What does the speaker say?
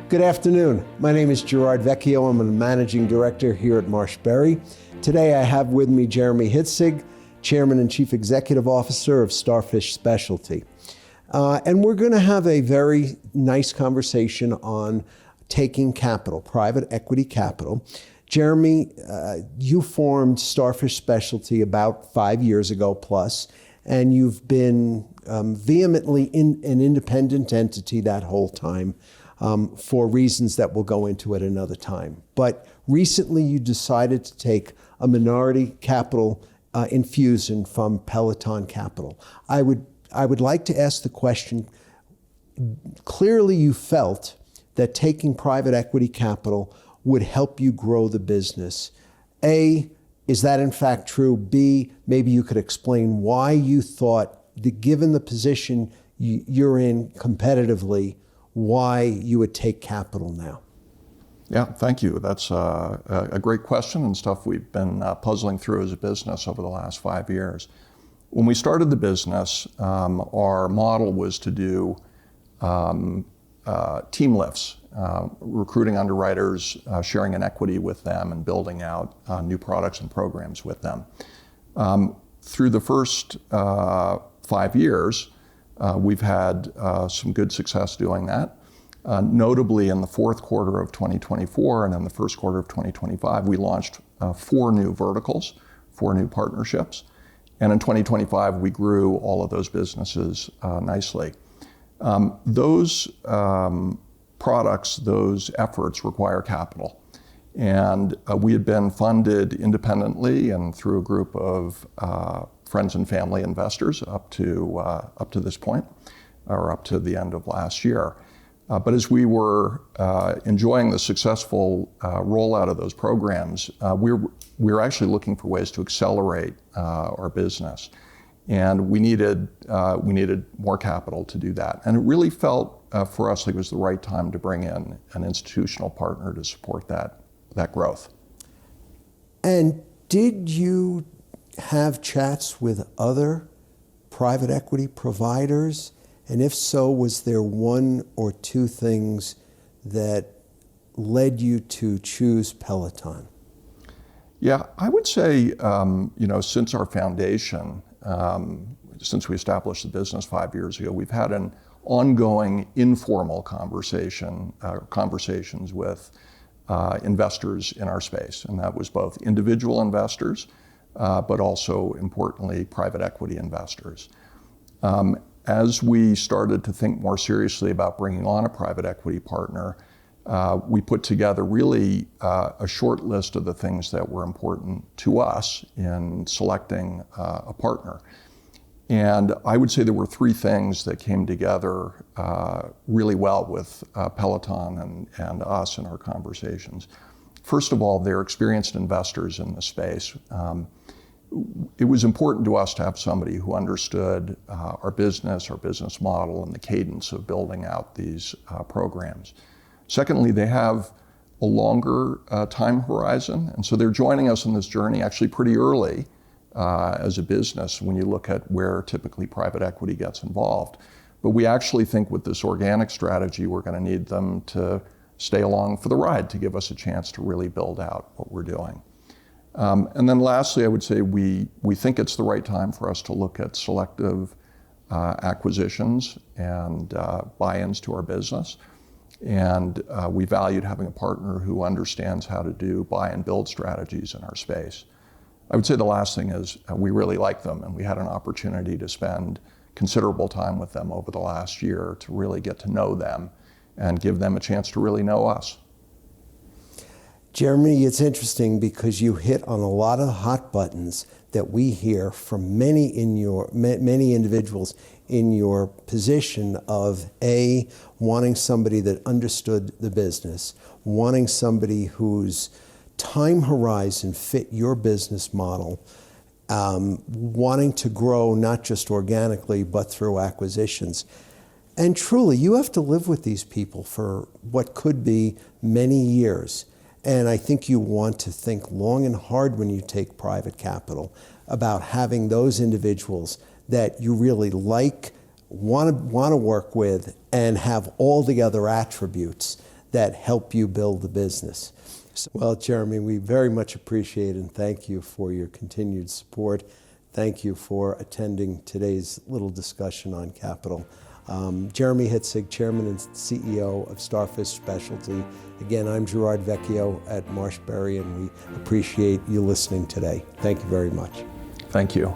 Good afternoon. My name is Gerard Vecchio. I'm a managing director here at MarshBerry. Today I have with me Jeremy Hitzig, Chairman and Chief Executive Officer of Starfish Specialty. And we're going to have a very nice conversation on taking capital, private equity capital. Jeremy, you formed Starfish Specialty about 5 years ago plus, and you've been vehemently an independent entity that whole time. For reasons that we'll go into at another time. But recently you decided to take a minority capital infusion from Peloton Capital. I would like to ask the question, clearly you felt that taking private equity capital would help you grow the business. A, is that in fact true? B, maybe you could explain why you thought, that given the position you're in competitively, why you would take capital now? Yeah, thank you. That's a great question and stuff we've been puzzling through as a business over the last 5 years. When we started the business, our model was to do team lifts, recruiting underwriters, sharing an equity with them, and building out new products and programs with them. Through the first 5 years, we've had some good success doing that. Notably, in the fourth quarter of 2024 and in the first quarter of 2025, we launched 4 new verticals, 4 new partnerships. And in 2025, we grew all of those businesses nicely. Those products, those efforts require capital. And we had been funded independently and through a group of friends and family investors up to this point, or up to the end of last year. But as we were enjoying the successful rollout of those programs, we were actually looking for ways to accelerate our business, and we needed more capital to do that. And it really felt for us like it was the right time to bring in an institutional partner to support that growth. And did you have chats with other private equity providers? And if so, was there one or two things that led you to choose Peloton? Yeah, I would say, since our foundation, since we established the business 5 years ago, we've had an ongoing informal conversations with investors in our space. And that was both individual investors, but also, importantly, private equity investors. As we started to think more seriously about bringing on a private equity partner, we put together really a short list of the things that were important to us in selecting a partner. And I would say there were 3 things that came together really well with Peloton and us in our conversations. First of all, they're experienced investors in the space. It was important to us to have somebody who understood our business model, and the cadence of building out these programs. Secondly, they have a longer time horizon, and so they're joining us in this journey actually pretty early as a business when you look at where typically private equity gets involved. But we actually think with this organic strategy, we're going to need them to stay along for the ride to give us a chance to really build out what we're doing. And then lastly, I would say we think it's the right time for us to look at selective acquisitions and buy-ins to our business. And we valued having a partner who understands how to do buy and build strategies in our space. I would say the last thing is we really like them, and we had an opportunity to spend considerable time with them over the last year to really get to know them and give them a chance to really know us. Jeremy, it's interesting because you hit on a lot of hot buttons that we hear from many individuals in your position of A, wanting somebody that understood the business, wanting somebody whose time horizon fit your business model, wanting to grow not just organically but through acquisitions. And truly, you have to live with these people for what could be many years. And I think you want to think long and hard when you take private capital about having those individuals that you really like, want to work with, and have all the other attributes that help you build the business. Well, Jeremy, we very much appreciate and thank you for your continued support. Thank you for attending today's little discussion on capital. Jeremy Hitzig, Chairman and CEO of Starfish Specialty. Again, I'm Gerard Vecchio at MarshBerry, and we appreciate you listening today. Thank you very much. Thank you.